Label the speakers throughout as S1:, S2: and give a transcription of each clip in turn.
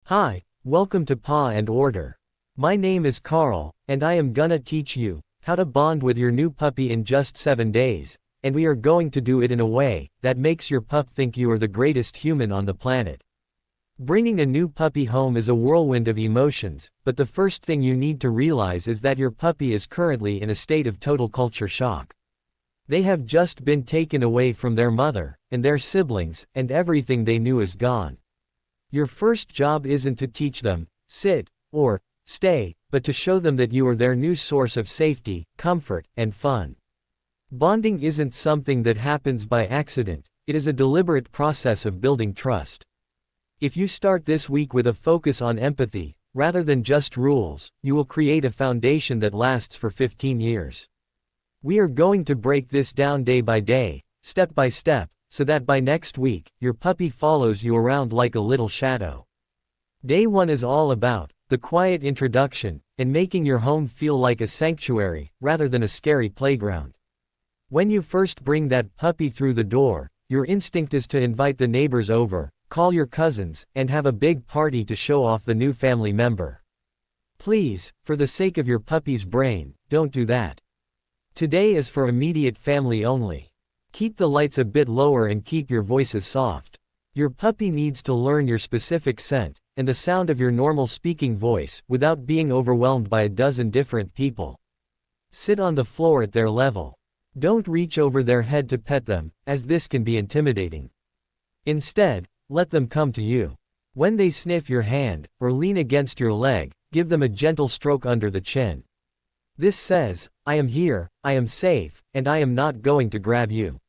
S1: Hi, welcome to Paw and Order. My name is Carl, and I am gonna teach you how to bond with your new puppy in just 7 days, and we are going to do it in a way that makes your pup think you are the greatest human on the planet. Bringing a new puppy home is a whirlwind of emotions, but the first thing you need to realize is that your puppy is currently in a state of total culture shock. They have just been taken away from their mother, and their siblings, and everything they knew is gone. Your first job isn't to teach them, sit, or stay, but to show them that you are their new source of safety, comfort, and fun. Bonding isn't something that happens by accident, it is a deliberate process of building trust. If you start this week with a focus on empathy, rather than just rules, you will create a foundation that lasts for 15 years. We are going to break this down day by day, step by step, so that by next week, your puppy follows you around like a little shadow. Day 1 is all about the quiet introduction, and making your home feel like a sanctuary, rather than a scary playground. When you first bring that puppy through the door, your instinct is to invite the neighbors over, call your cousins, and have a big party to show off the new family member. Please, for the sake of your puppy's brain, don't do that. Today is for immediate family only. Keep the lights a bit lower and keep your voices soft. Your puppy needs to learn your specific scent, and the sound of your normal speaking voice, without being overwhelmed by a dozen different people. Sit on the floor at their level. Don't reach over their head to pet them, as this can be intimidating. Instead, let them come to you. When they sniff your hand, or lean against your leg, give them a gentle stroke under the chin. This says, I am here, I am safe, and I am not going to grab you.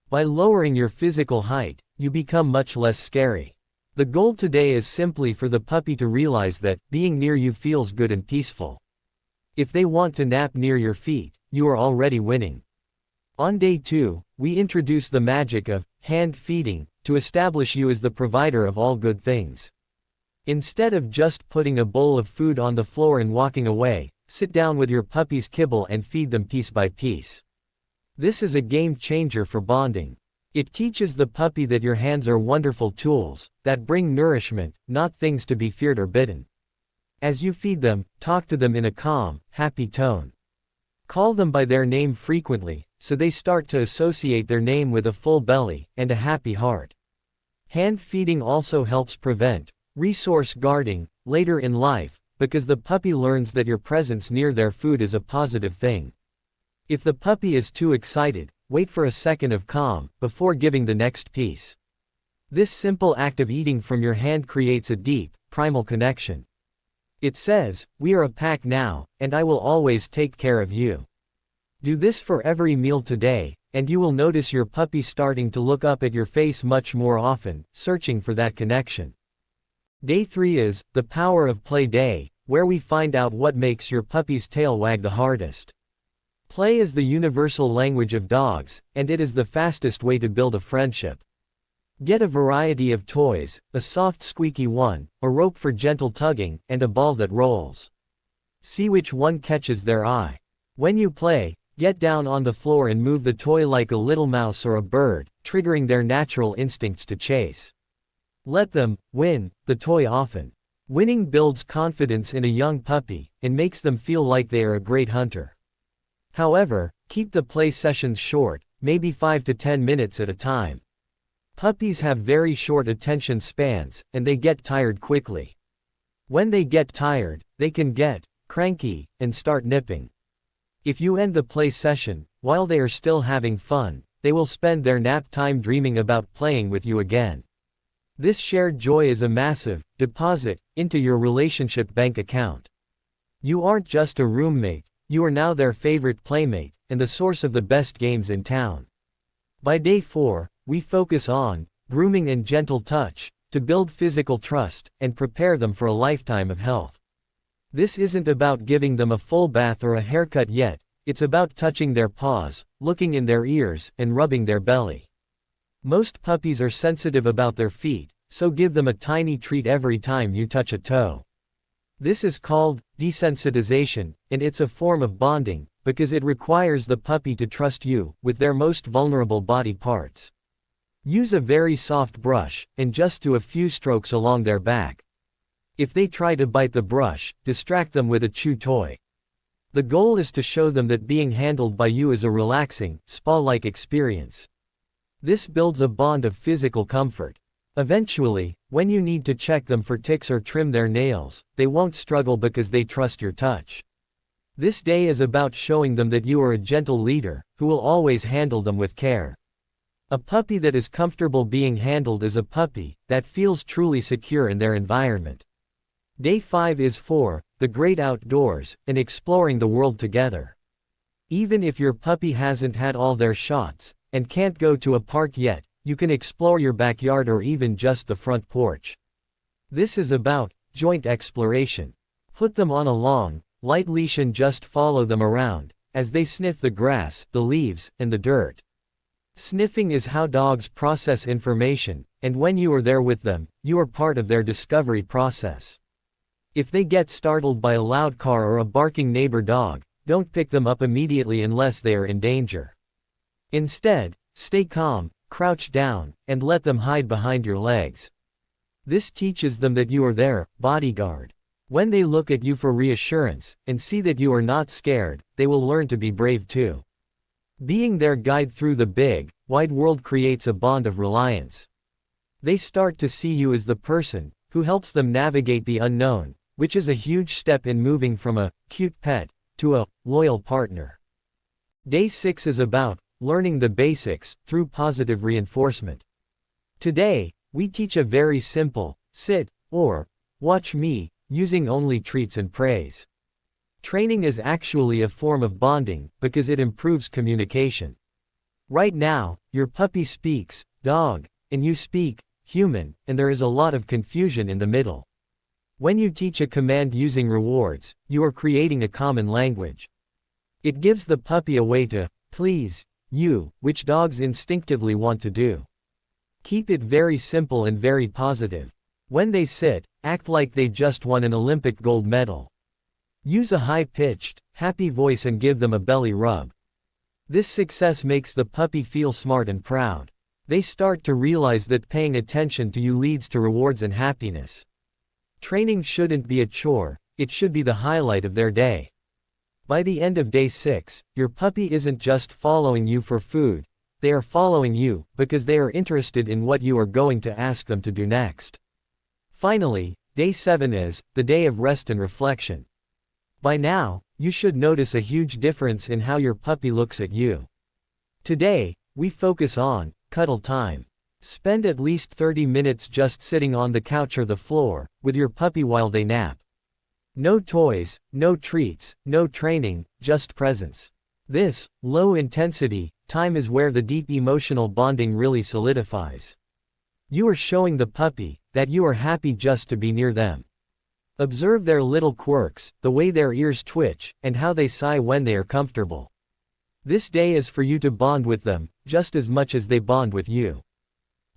S1: By lowering your physical height, you become much less scary. The goal today is simply for the puppy to realize that being near you feels good and peaceful. If they want to nap near your feet, you are already winning. On day 2, we introduce the magic of hand feeding to establish you as the provider of all good things. Instead of just putting a bowl of food on the floor and walking away, sit down with your puppy's kibble and feed them piece by piece. This is a game changer for bonding. It teaches the puppy that your hands are wonderful tools that bring nourishment, not things to be feared or bitten. As you feed them, talk to them in a calm, happy tone. Call them by their name frequently, so they start to associate their name with a full belly and a happy heart. Hand feeding also helps prevent resource guarding later in life, because the puppy learns that your presence near their food is a positive thing. If the puppy is too excited, wait for a second of calm before giving the next piece. This simple act of eating from your hand creates a deep, primal connection. It says, we are a pack now, and I will always take care of you. Do this for every meal today, and you will notice your puppy starting to look up at your face much more often, searching for that connection. Day 3 is the power of play day, where we find out what makes your puppy's tail wag the hardest. Play is the universal language of dogs, and it is the fastest way to build a friendship. Get a variety of toys, a soft squeaky one, a rope for gentle tugging, and a ball that rolls. See which one catches their eye. When you play, get down on the floor and move the toy like a little mouse or a bird, triggering their natural instincts to chase. Let them win the toy often. Winning builds confidence in a young puppy, and makes them feel like they are a great hunter. However, keep the play sessions short, maybe 5 to 10 minutes at a time. Puppies have very short attention spans, and they get tired quickly. When they get tired, they can get cranky and start nipping. If you end the play session, while they are still having fun, they will spend their nap time dreaming about playing with you again. This shared joy is a massive deposit into your relationship bank account. You aren't just a roommate, you are now their favorite playmate, and the source of the best games in town. By day 4, we focus on grooming and gentle touch to build physical trust and prepare them for a lifetime of health. This isn't about giving them a full bath or a haircut yet, it's about touching their paws, looking in their ears, and rubbing their belly. Most puppies are sensitive about their feet, so give them a tiny treat every time you touch a toe. This is called desensitization, and it's a form of bonding, because it requires the puppy to trust you with their most vulnerable body parts. Use a very soft brush, and just do a few strokes along their back. If they try to bite the brush, distract them with a chew toy. The goal is to show them that being handled by you is a relaxing, spa-like experience. This builds a bond of physical comfort. Eventually, when you need to check them for ticks or trim their nails, they won't struggle because they trust your touch. This day is about showing them that you are a gentle leader, who will always handle them with care. A puppy that is comfortable being handled is a puppy that feels truly secure in their environment. Day 5 is for the great outdoors and exploring the world together. Even if your puppy hasn't had all their shots and can't go to a park yet, you can explore your backyard or even just the front porch. This is about joint exploration. Put them on a long, light leash and just follow them around as they sniff the grass, the leaves, and the dirt. Sniffing is how dogs process information, and when you are there with them, you are part of their discovery process. If they get startled by a loud car or a barking neighbor dog, don't pick them up immediately unless they are in danger. Instead, stay calm, crouch down, and let them hide behind your legs. This teaches them that you are their bodyguard. When they look at you for reassurance, and see that you are not scared, they will learn to be brave too. Being their guide through the big, wide world creates a bond of reliance. They start to see you as the person who helps them navigate the unknown, which is a huge step in moving from a cute pet to a loyal partner. Day 6 is about learning the basics through positive reinforcement. Today, we teach a very simple sit or watch me, using only treats and praise. Training is actually a form of bonding because it improves communication. Right now, your puppy speaks dog, and you speak human, and there is a lot of confusion in the middle. When you teach a command using rewards, you are creating a common language. It gives the puppy a way to please you, which dogs instinctively want to do. Keep it very simple and very positive. When they sit, act like they just won an Olympic gold medal. Use a high-pitched, happy voice and give them a belly rub. This success makes the puppy feel smart and proud. They start to realize that paying attention to you leads to rewards and happiness. Training shouldn't be a chore, it should be the highlight of their day. By the end of day 6, your puppy isn't just following you for food, they are following you because they are interested in what you are going to ask them to do next. Finally, day 7 is the day of rest and reflection. By now, you should notice a huge difference in how your puppy looks at you. Today, we focus on cuddle time. Spend at least 30 minutes just sitting on the couch or the floor with your puppy while they nap. No toys, no treats, no training, just presence. This low-intensity time is where the deep emotional bonding really solidifies. You are showing the puppy that you are happy just to be near them. Observe their little quirks, the way their ears twitch, and how they sigh when they are comfortable. This day is for you to bond with them, just as much as they bond with you.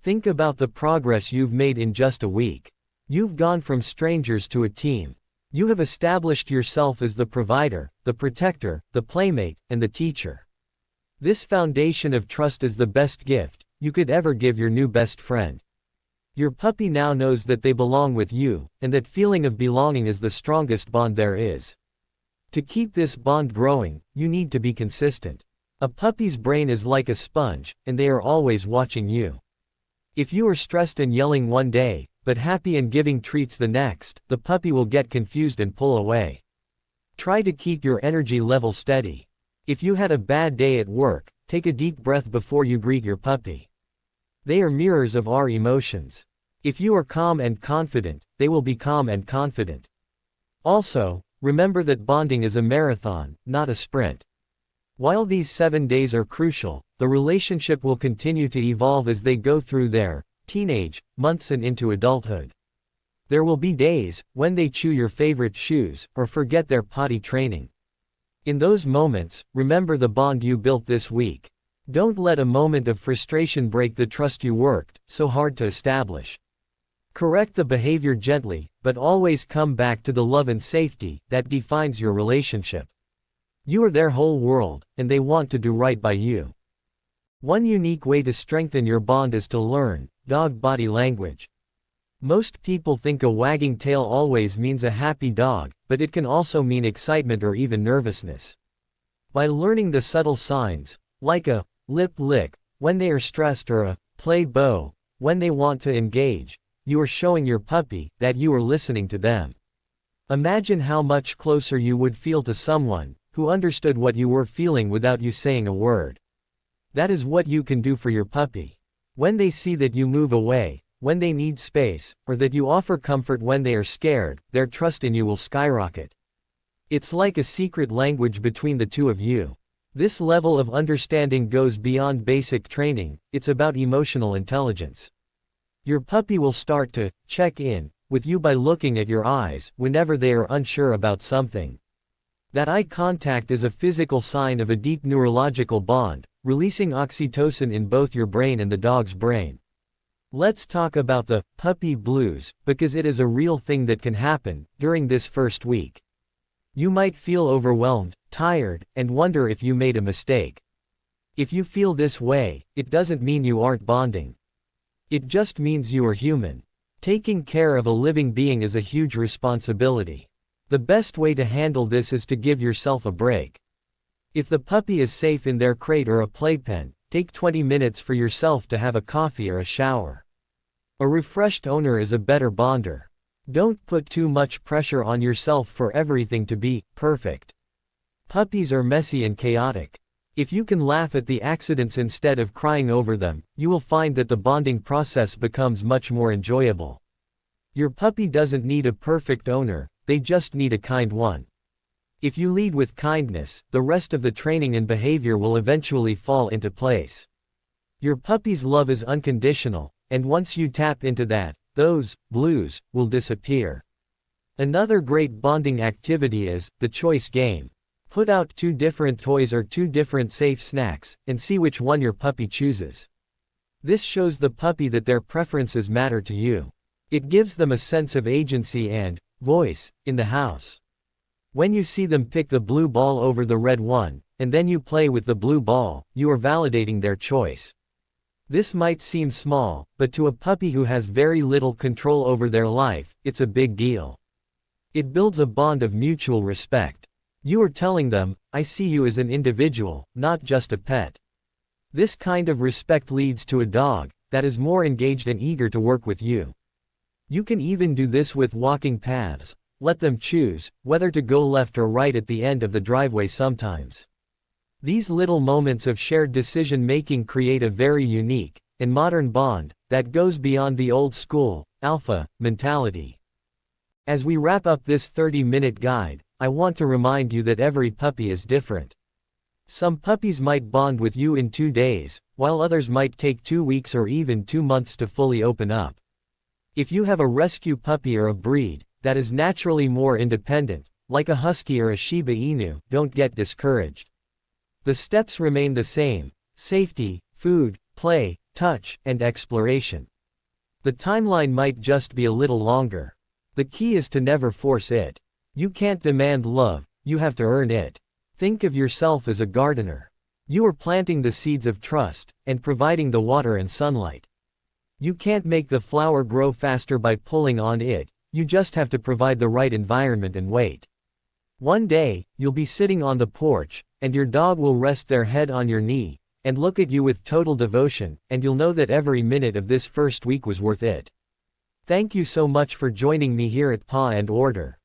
S1: Think about the progress you've made in just a week. You've gone from strangers to a team. You have established yourself as the provider, the protector, the playmate, and the teacher. This foundation of trust is the best gift you could ever give your new best friend. Your puppy now knows that they belong with you, and that feeling of belonging is the strongest bond there is. To keep this bond growing, you need to be consistent. A puppy's brain is like a sponge, and they are always watching you. If you are stressed and yelling one day, but happy and giving treats the next, the puppy will get confused and pull away. Try to keep your energy level steady. If you had a bad day at work, take a deep breath before you greet your puppy. They are mirrors of our emotions. If you are calm and confident, they will be calm and confident. Also, remember that bonding is a marathon, not a sprint. While these 7 days are crucial, the relationship will continue to evolve as they go through their teenage months and into adulthood. There will be days when they chew your favorite shoes or forget their potty training. In those moments, remember the bond you built this week. Don't let a moment of frustration break the trust you worked so hard to establish. Correct the behavior gently, but always come back to the love and safety that defines your relationship. You are their whole world, and they want to do right by you. One unique way to strengthen your bond is to learn dog body language. Most people think a wagging tail always means a happy dog, but it can also mean excitement or even nervousness. By learning the subtle signs, like a lip lick when they are stressed or a play bow when they want to engage, you are showing your puppy that you are listening to them. Imagine how much closer you would feel to someone who understood what you were feeling without you saying a word. That is what you can do for your puppy. When they see that you move away when they need space, or that you offer comfort when they are scared, their trust in you will skyrocket. It's like a secret language between the two of you. This level of understanding goes beyond basic training, it's about emotional intelligence. Your puppy will start to check in with you by looking at your eyes whenever they are unsure about something. That eye contact is a physical sign of a deep neurological bond, releasing oxytocin in both your brain and the dog's brain. Let's talk about the puppy blues, because it is a real thing that can happen during this first week. You might feel overwhelmed, tired, and wonder if you made a mistake. If you feel this way, it doesn't mean you aren't bonding. It just means you are human. Taking care of a living being is a huge responsibility. The best way to handle this is to give yourself a break. If the puppy is safe in their crate or a playpen, take 20 minutes for yourself to have a coffee or a shower. A refreshed owner is a better bonder. Don't put too much pressure on yourself for everything to be perfect. Puppies are messy and chaotic. If you can laugh at the accidents instead of crying over them, you will find that the bonding process becomes much more enjoyable. Your puppy doesn't need a perfect owner, they just need a kind one. If you lead with kindness, the rest of the training and behavior will eventually fall into place. Your puppy's love is unconditional, and once you tap into that, those blues will disappear. Another great bonding activity is the choice game. Put out 2 different toys or 2 different safe snacks, and see which one your puppy chooses. This shows the puppy that their preferences matter to you. It gives them a sense of agency and voice in the house. When you see them pick the blue ball over the red one, and then you play with the blue ball, you are validating their choice. This might seem small, but to a puppy who has very little control over their life, it's a big deal. It builds a bond of mutual respect. You are telling them, I see you as an individual, not just a pet. This kind of respect leads to a dog that is more engaged and eager to work with you. You can even do this with walking paths. Let them choose whether to go left or right at the end of the driveway sometimes. These little moments of shared decision-making create a very unique and modern bond that goes beyond the old school, alpha mentality. As we wrap up this 30-minute guide, I want to remind you that every puppy is different. Some puppies might bond with you in 2 days, while others might take 2 weeks or even 2 months to fully open up. If you have a rescue puppy or a breed that is naturally more independent, like a husky or a Shiba Inu, don't get discouraged. The steps remain the same: safety, food, play, touch, and exploration. The timeline might just be a little longer. The key is to never force it. You can't demand love, you have to earn it. Think of yourself as a gardener. You are planting the seeds of trust and providing the water and sunlight. You can't make the flower grow faster by pulling on it, you just have to provide the right environment and wait. One day, you'll be sitting on the porch, and your dog will rest their head on your knee, and look at you with total devotion, and you'll know that every minute of this first week was worth it. Thank you so much for joining me here at Paw and Order.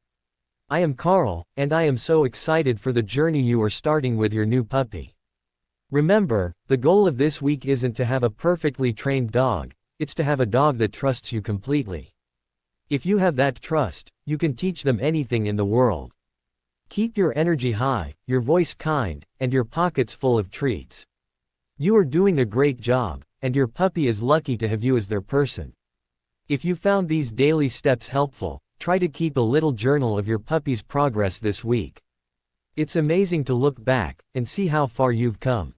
S1: I am Carl, and I am so excited for the journey you are starting with your new puppy. Remember, the goal of this week isn't to have a perfectly trained dog, it's to have a dog that trusts you completely. If you have that trust, you can teach them anything in the world. Keep your energy high, your voice kind, and your pockets full of treats. You are doing a great job, and your puppy is lucky to have you as their person. If you found these daily steps helpful, try to keep a little journal of your puppy's progress this week. It's amazing to look back and see how far you've come.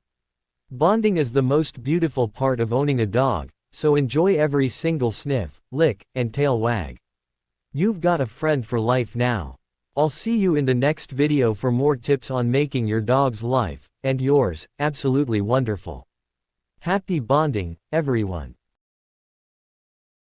S1: Bonding is the most beautiful part of owning a dog, so enjoy every single sniff, lick, and tail wag. You've got a friend for life now. I'll see you in the next video for more tips on making your dog's life, and yours, absolutely wonderful. Happy bonding, everyone.